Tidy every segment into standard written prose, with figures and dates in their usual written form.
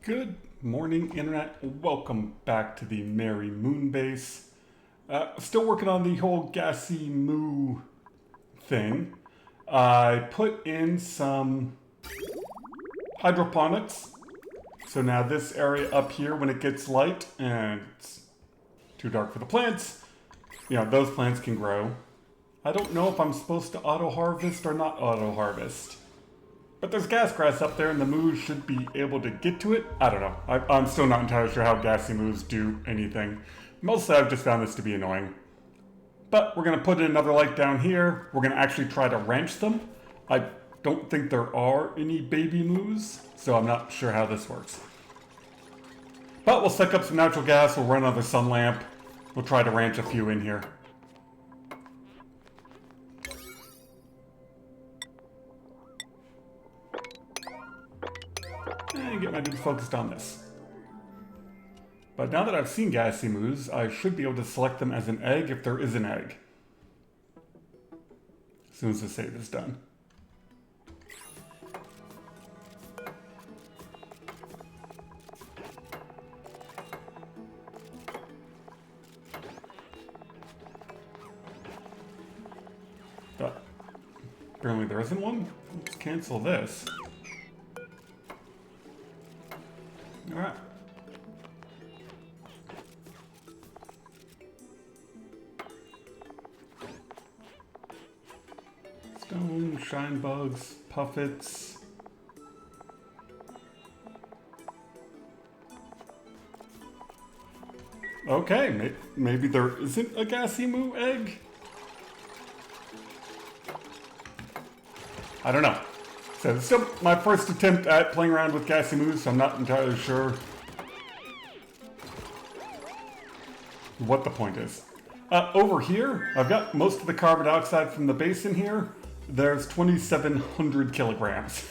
Good morning, Internet. Welcome back to the Merry Moonbase. Still working on the whole gassy moo thing. I put in some hydroponics. So now this area up here, when it gets light and it's too dark for the plants, those plants can grow. I don't know if I'm supposed to auto-harvest or not auto-harvest. But there's gas grass up there and the moos should be able to get to it. I don't know. I'm still not entirely sure how gassy moos do anything. Mostly I've just found this to be annoying. But we're going to put in another light down here. We're going to actually try to ranch them. I don't think there are any baby moos, so I'm not sure how this works. But we'll suck up some natural gas, we'll run another sun lamp. We'll try to ranch a few in here. And get my dude focused on this. But now that I've seen gassy moos, I should be able to select them as an egg if there is an egg. As soon as the save is done. But apparently there isn't one. Let's cancel this. Alright. Stone, shine bugs, puffets. Okay, maybe there isn't a gassy moo egg? I don't know. So it's still my first attempt at playing around with gassy moos, so I'm not entirely sure what the point is. Over here, I've got most of the carbon dioxide from the basin here. There's 2,700 kilograms.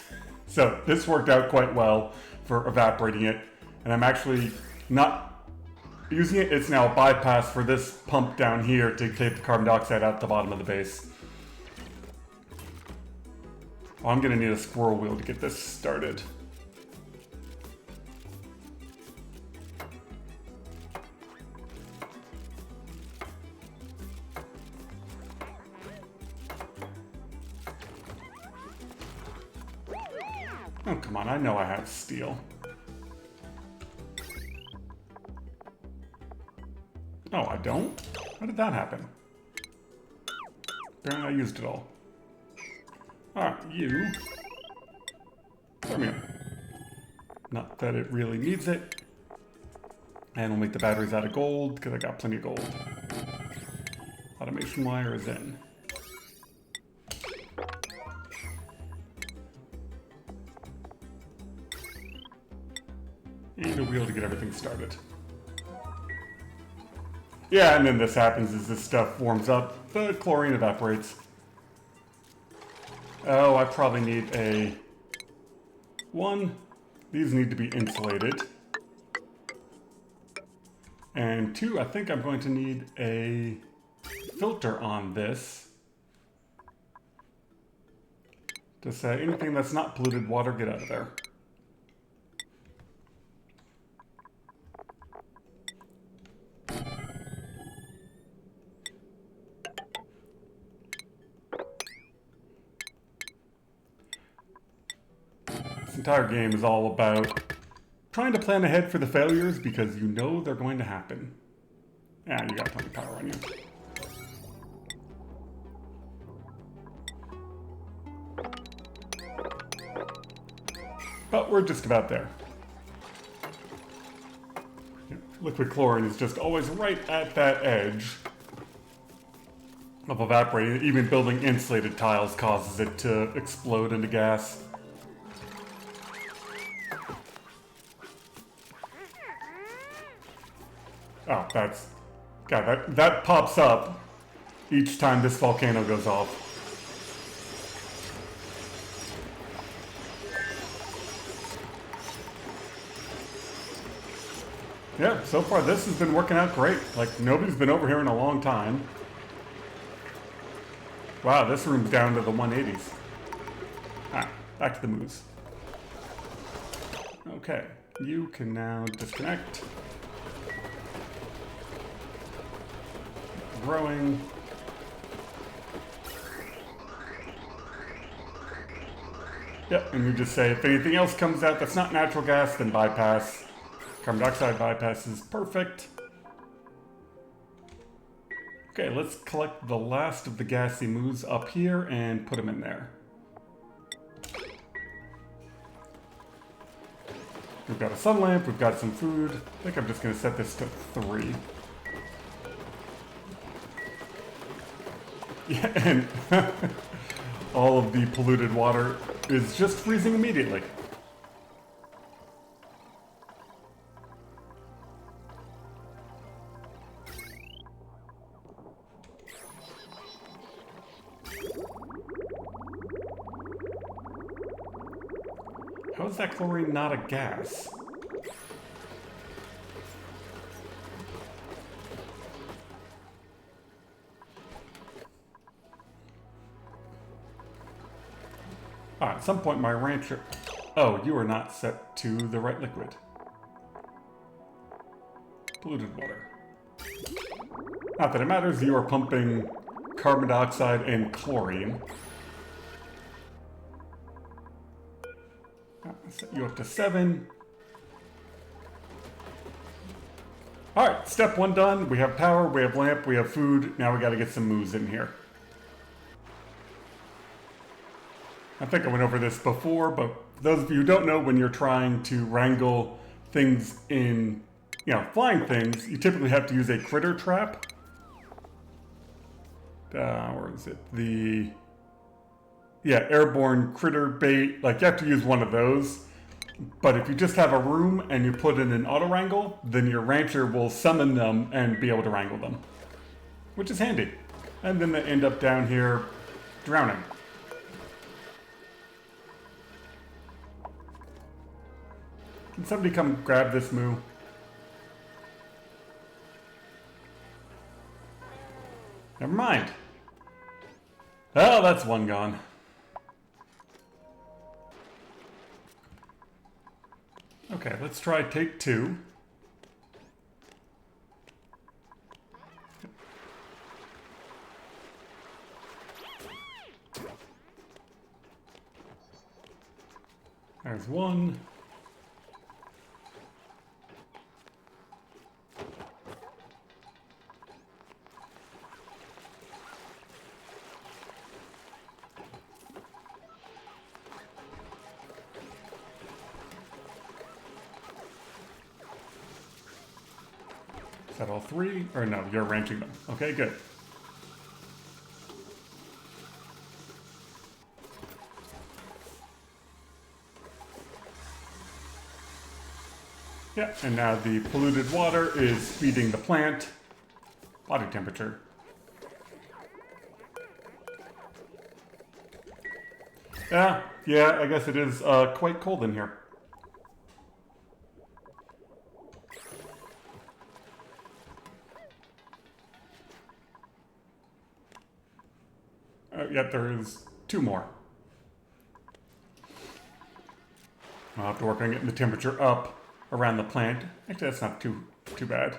So this worked out quite well for evaporating it. And I'm actually not using it. It's now a bypass for this pump down here to take the carbon dioxide out the bottom of the base. Oh, I'm gonna need a squirrel wheel to get this started. Oh, come on, I know I have steel. Oh, I don't? How did that happen? Apparently I used it all. Alright, you. Come here. Not that it really needs it. And we'll make the batteries out of gold, because I got plenty of gold. Automation wire is in. And a wheel to get everything started. Yeah, and then this happens as this stuff warms up, the chlorine evaporates. Oh, I probably need a... One, these need to be insulated. And two, I think I'm going to need a filter on this. To say anything that's not polluted water, get out of there. This entire game is all about trying to plan ahead for the failures because you know they're going to happen. Yeah, you got plenty of power on you. But we're just about there. Liquid chlorine is just always right at that edge of evaporating. Even building insulated tiles causes it to explode into gas. Oh, God, that pops up each time this volcano goes off. Yeah, so far this has been working out great. Like, nobody's been over here in a long time. Wow, this room's down to the 180s. Ah, back to the moos. Okay, You can now disconnect. Growing. Yep, and you just say if anything else comes out that's not natural gas, then bypass. Carbon dioxide bypass is perfect. Okay, let's collect the last of the gassy moos up here and put them in there. We've got a sun lamp, we've got some food. I think I'm just going to set this to 3. Yeah, and all of the polluted water is just freezing immediately. How is that chlorine not a gas? At some point my rancher... Oh, you are not set to the right liquid. Polluted water. Not that it matters, you are pumping carbon dioxide and chlorine. Set you up to 7. Alright, step 1 done. We have power, we have lamp, we have food. Now we gotta get some moos in here. I think I went over this before, but for those of you who don't know, when you're trying to wrangle things in, flying things, you typically have to use a critter trap. Where is it? Airborne critter bait. Like, you have to use one of those. But if you just have a room and you put in an auto wrangle, then your rancher will summon them and be able to wrangle them. Which is handy. And then they end up down here drowning. Can somebody come grab this moo? Never mind. Oh, that's one gone. Okay, let's try take 2. There's 1. Is that all 3? Or no, you're ranching them. Okay, good. Yeah, and now the polluted water is feeding the plant. Body temperature. Yeah, I guess it is quite cold in here. Yet there is 2 more. I'll have to work on getting the temperature up around the plant. Actually, that's not too bad.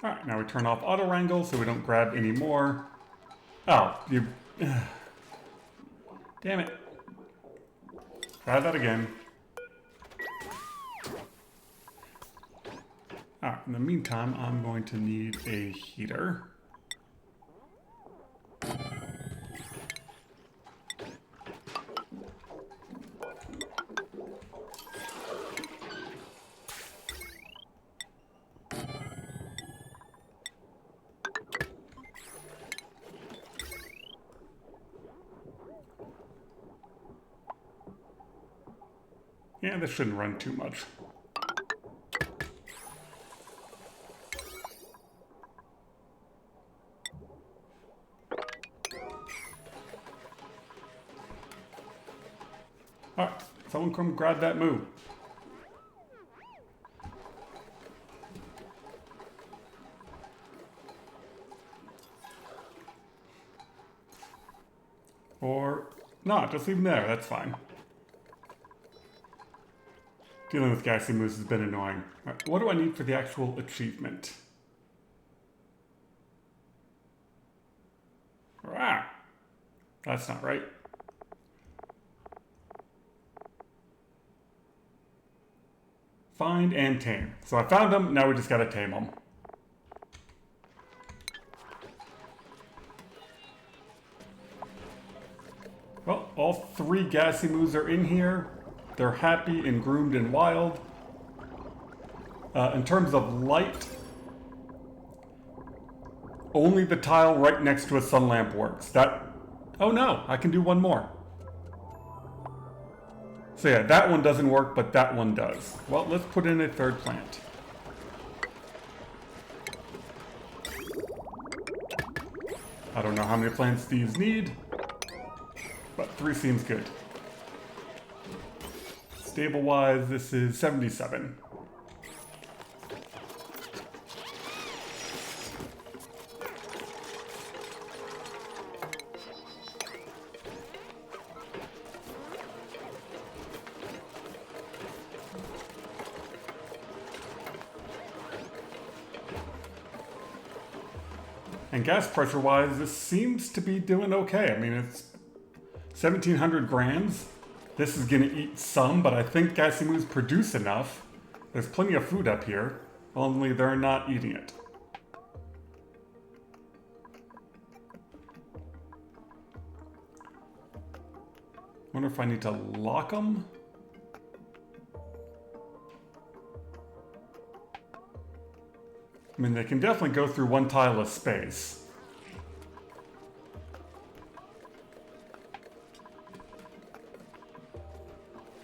Alright, now we turn off auto wrangle so we don't grab any more. Oh, you... Damn it. Try that again. Alright, in the meantime, I'm going to need a heater. Yeah, this shouldn't run too much. Alright, someone come grab that moo. Or not, just leave them there, that's fine. Dealing with gassy moose has been annoying. Right, what do I need for the actual achievement? Ah, that's not right. Find and tame. So I found them, now we just gotta tame them. Well, all 3 gassy moos are in here. They're happy and groomed and wild. In terms of light, only the tile right next to a sun lamp works. Oh no, I can do one more. So yeah, that one doesn't work, but that one does. Well, let's put in a 3rd plant. I don't know how many plants these need, but 3 seems good. Stable-wise, this is 77. And gas pressure-wise, this seems to be doing okay. I mean, it's 1,700 grams. This is gonna eat some, but I think gassy moos produce enough. There's plenty of food up here, only they're not eating it. Wonder if I need to lock them? I mean, they can definitely go through one tile of space.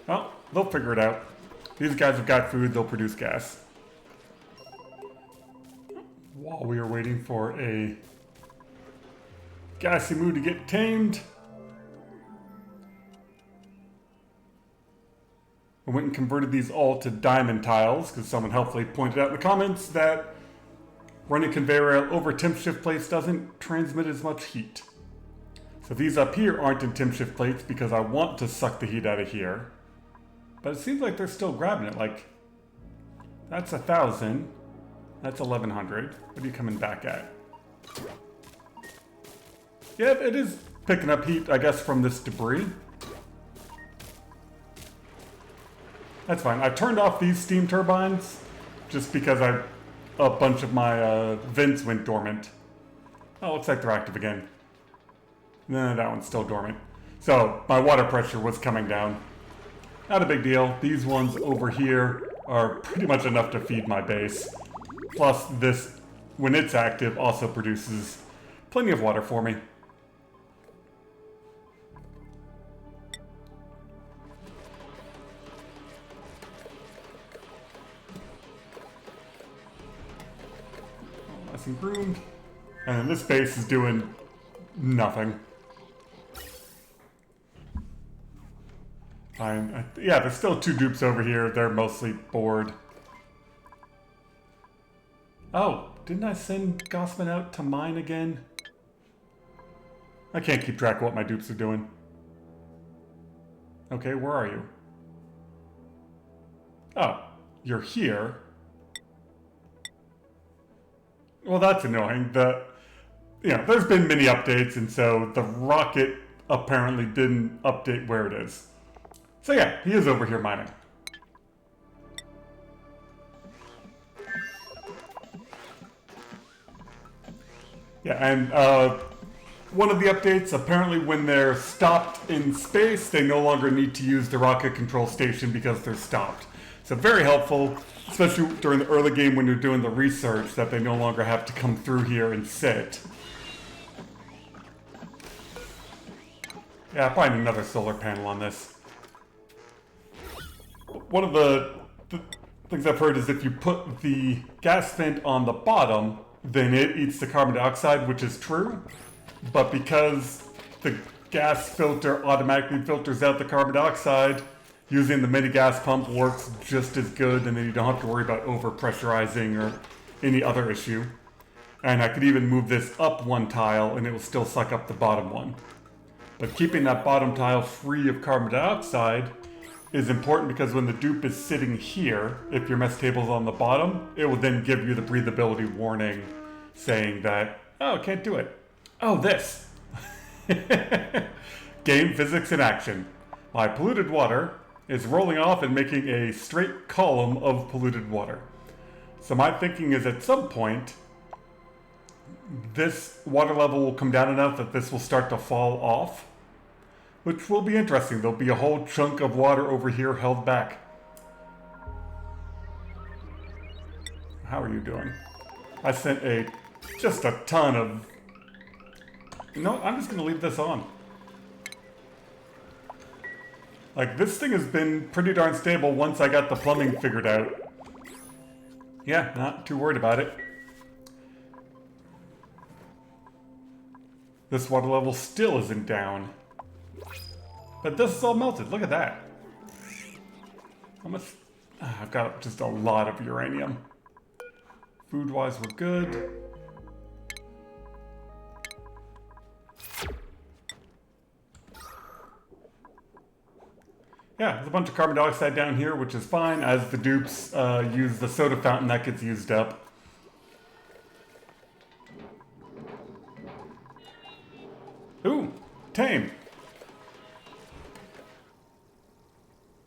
Well, they'll figure it out. These guys have got food, they'll produce gas. While we are waiting for a gassy moo to get tamed, I went and converted these all to diamond tiles, because someone helpfully pointed out in the comments that running conveyor rail over temp shift plates doesn't transmit as much heat. So these up here aren't in temp shift plates because I want to suck the heat out of here. But it seems like they're still grabbing it. Like, that's 1,000. That's 1,100. What are you coming back at? Yeah, it is picking up heat, I guess, from this debris. That's fine. I turned off these steam turbines just because a bunch of my vents went dormant. Oh, looks like they're active again. No, that one's still dormant. So my water pressure was coming down. Not a big deal. These ones over here are pretty much enough to feed my base. Plus this, when it's active, also produces plenty of water for me. Nice and groomed. And this base is doing nothing. Fine. Yeah, there's still 2 dupes over here. They're mostly bored. Oh, didn't I send Gossman out to mine again? I can't keep track of what my dupes are doing. Okay, where are you? Oh, you're here. Well, that's annoying. There's been many updates, and so the rocket apparently didn't update where it is. So yeah, he is over here mining. Yeah, and one of the updates, apparently when they're stopped in space, they no longer need to use the rocket control station because they're stopped. So very helpful, especially during the early game when you're doing the research, that they no longer have to come through here and sit. Yeah, probably another solar panel on this. One of the things I've heard is if you put the gas vent on the bottom, then it eats the carbon dioxide, which is true. But because the gas filter automatically filters out the carbon dioxide, using the mini gas pump works just as good, and then you don't have to worry about over-pressurizing or any other issue. And I could even move this up 1 tile, and it will still suck up the bottom one. But keeping that bottom tile free of carbon dioxide is important because when the dupe is sitting here, if your mess table's on the bottom, it will then give you the breathability warning saying that, oh, can't do it. Oh, this. Game physics in action. My polluted water is rolling off and making a straight column of polluted water. So my thinking is at some point, this water level will come down enough that this will start to fall off, which will be interesting. There'll be a whole chunk of water over here held back. How are you doing? I sent just a ton of... No, I'm just gonna leave this on. Like, this thing has been pretty darn stable once I got the plumbing figured out. Yeah, not too worried about it. This water level still isn't down. But this is all melted. Look at that. How much? I've got just a lot of uranium. Food-wise, we're good. Yeah, there's a bunch of carbon dioxide down here, which is fine. As the dupes use the soda fountain, that gets used up. Ooh, tame.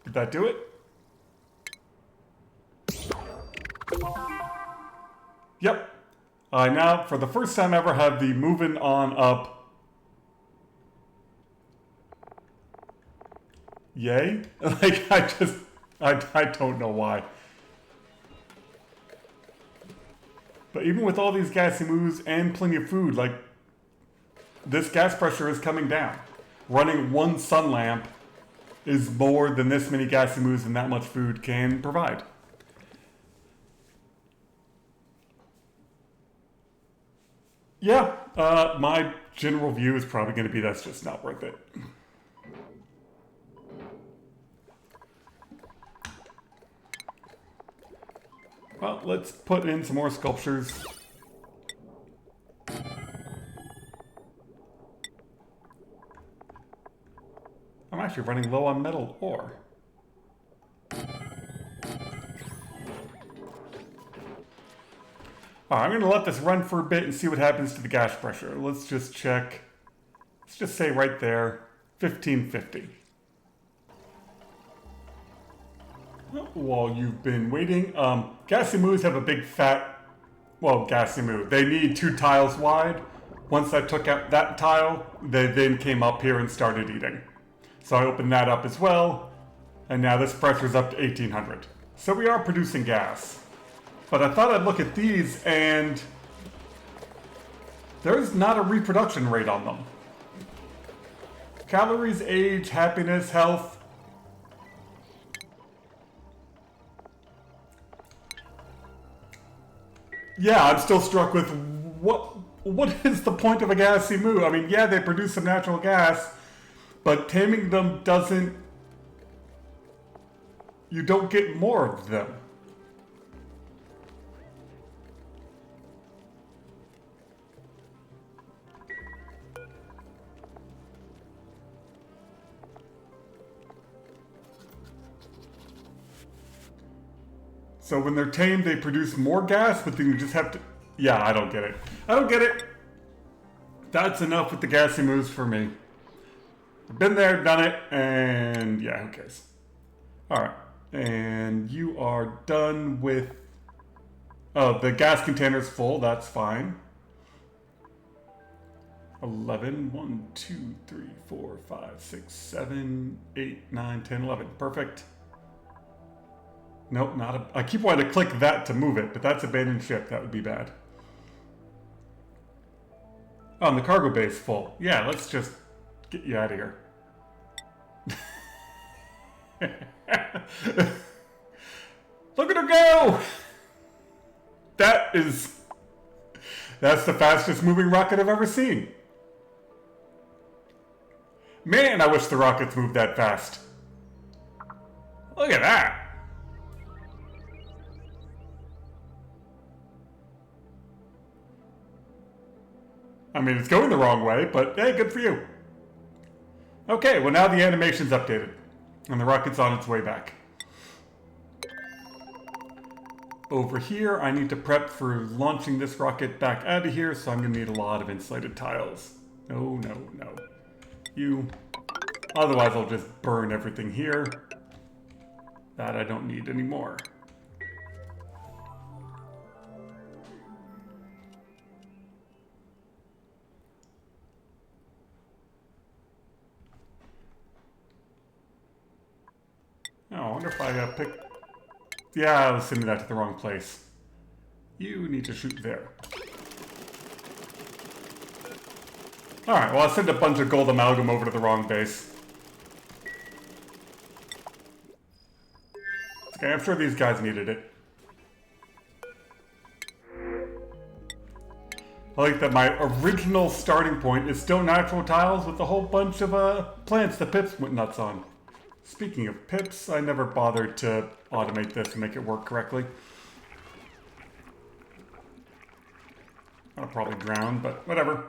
Did that do it? Yep. I now, for the first time ever, have the Moovin On Up. Yay? Like, I don't know why. But even with all these gassy moos and plenty of food, like, this gas pressure is coming down. Running one sun lamp is more than this many gassy moos and that much food can provide. Yeah, my general view is probably going to be that's just not worth it. Well, let's put in some more sculptures. I'm actually running low on metal ore. I'm going to let this run for a bit and see what happens to the gas pressure. Let's just check. Let's just say right there, 1550. While you've been waiting, gassy moos have a big fat, well, gassy moo. They need 2 tiles wide. Once I took out that tile, they then came up here and started eating. So I opened that up as well, and now this pressure is up to 1800. So we are producing gas. But I thought I'd look at these, and there's not a reproduction rate on them. Calories, age, happiness, health. Yeah, I'm still struck with what is the point of a gassy moo? I mean, yeah, they produce some natural gas, but taming them doesn't... You don't get more of them. So when they're tamed, they produce more gas, but then you just have to... Yeah, I don't get it. I don't get it. That's enough with the gassy moves for me. I've been there, done it, and yeah, who cares? Alright, and you are done with... Oh, the gas container's full, that's fine. 11, 1, 2, 3, 4, 5, 6, 7, 8, 9, 10, 11. Perfect. Nope, not a... I keep wanting to click that to move it, but that's abandoned ship. That would be bad. Oh, and the cargo bay is full. Yeah, let's just get you out of here. Look at her go! That's the fastest moving rocket I've ever seen. Man, I wish the rockets moved that fast. Look at that. I mean, it's going the wrong way, but hey, good for you. Okay, well now the animation's updated. And the rocket's on its way back. Over here, I need to prep for launching this rocket back out of here, so I'm going to need a lot of insulated tiles. No, no, no. You. Otherwise, I'll just burn everything here. That I don't need anymore. Oh, I wonder if I pick... Yeah, I was sending that to the wrong place. You need to shoot there. Alright, well, I sent a bunch of gold amalgam over to the wrong base. Okay, I'm sure these guys needed it. I like that my original starting point is still natural tiles with a whole bunch of plants the pips went nuts on. Speaking of pips, I never bothered to automate this and make it work correctly. I'll probably drown, but whatever.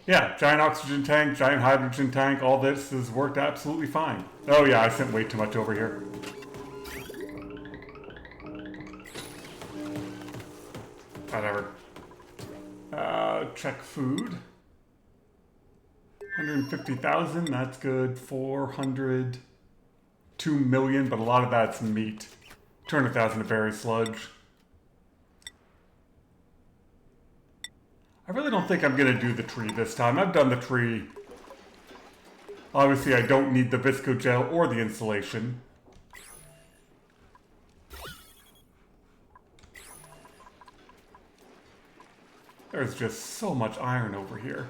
Yeah, giant oxygen tank, giant hydrogen tank, all this has worked absolutely fine. Oh yeah, I sent way too much over here. Whatever. Check food. 150,000, that's good. 400, 2 million, but a lot of that's meat. 200,000 of berry sludge. I really don't think I'm going to do the tree this time. I've done the tree. Obviously, I don't need the visco gel or the insulation. There's just so much iron over here.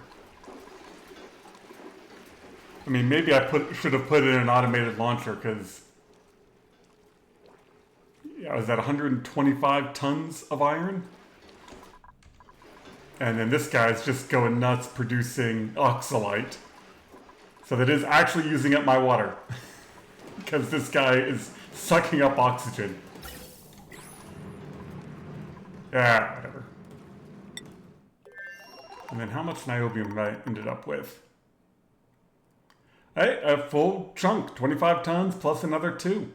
I mean, maybe I should have put it in an automated launcher, because... Yeah, I was at 125 tons of iron. And then this guy's just going nuts producing oxalite. So that is actually using up my water. Because this guy is sucking up oxygen. Yeah, whatever. And then how much niobium I ended up with? Hey, a full chunk, 25 tons plus another 2.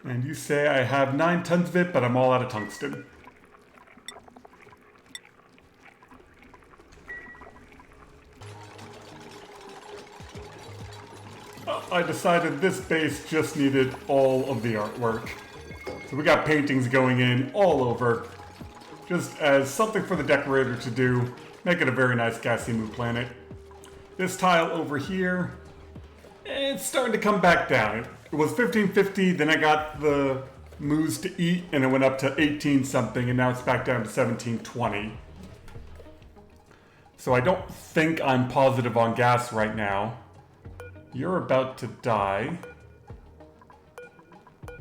And you say I have 9 tons of it, but I'm all out of tungsten. Oh, I decided this base just needed all of the artwork. So we got paintings going in all over. Just as something for the decorator to do, make it a very nice gassy moo planet. This tile over here, it's starting to come back down. It was 1550, then I got the moos to eat, and it went up to 18 something, and now it's back down to 1720. So I don't think I'm positive on gas right now. You're about to die. But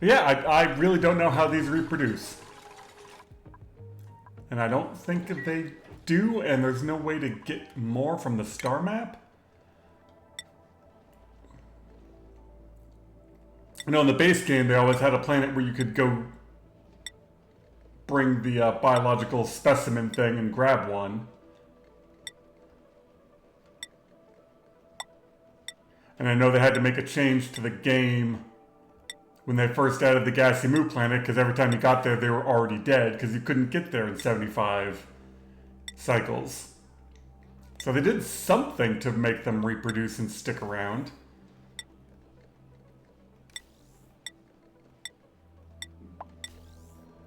yeah, I really don't know how these reproduce. And I don't think that they do, and there's no way to get more from the star map. You know, in the base game, they always had a planet where you could go bring the biological specimen thing and grab one. And I know they had to make a change to the game when they first added the gassy moo planet, because every time you got there, they were already dead, because you couldn't get there in 75 cycles. So they did something to make them reproduce and stick around.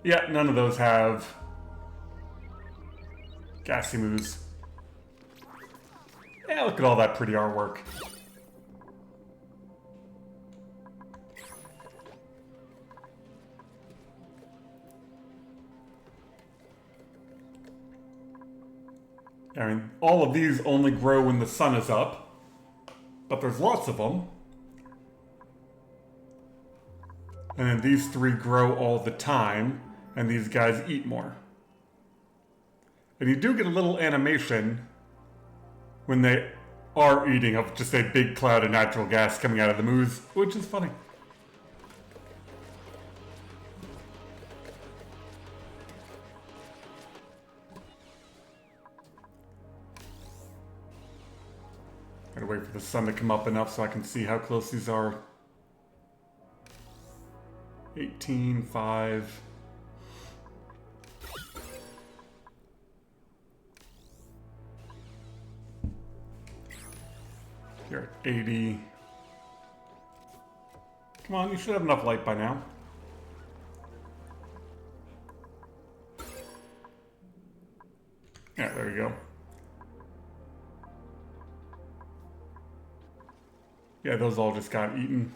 Yeah, none of those have gassy moos. Yeah, look at all that pretty artwork. I mean, all of these only grow when the sun is up, but there's lots of them. And then these 3 grow all the time, and these guys eat more. And you do get a little animation when they are eating of just a big cloud of natural gas coming out of the moos, which is funny. Gotta wait for the sun to come up enough so I can see how close these are. 18, 5. You're at 80. Come on, you should have enough light by now. Yeah, there you go. Yeah, those all just got eaten.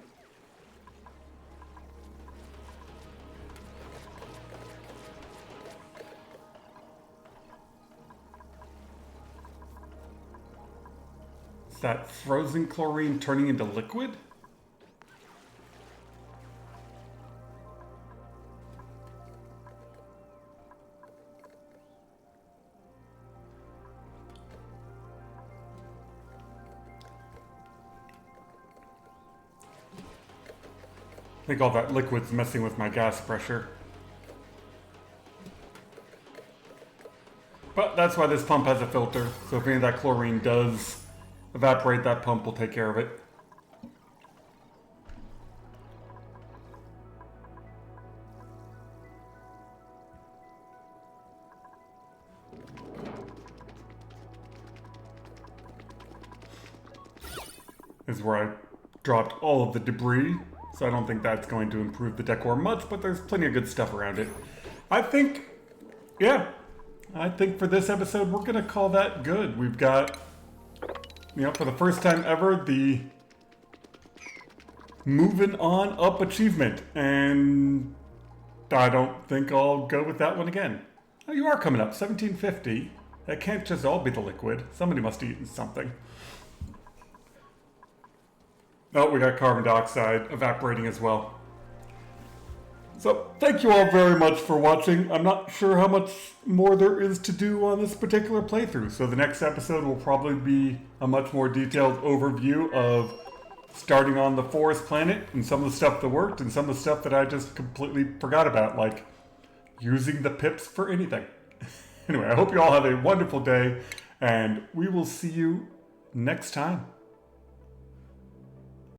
Is that frozen chlorine turning into liquid? I think all that liquid's messing with my gas pressure. But that's why this pump has a filter, so if any of that chlorine does evaporate, that pump will take care of it. This is where I dropped all of the debris. So I don't think that's going to improve the decor much, but there's plenty of good stuff around it. I think for this episode, we're going to call that good. We've got, for the first time ever, the Moovin On Up Achievement. And I don't think I'll go with that one again. Oh, you are coming up, 1750. That can't just all be the liquid. Somebody must have eaten something. Oh, we got carbon dioxide evaporating as well. So, thank you all very much for watching. I'm not sure how much more there is to do on this particular playthrough. So the next episode will probably be a much more detailed overview of starting on the forest planet and some of the stuff that worked and some of the stuff that I just completely forgot about, like using the pips for anything. Anyway, I hope you all have a wonderful day, and we will see you next time.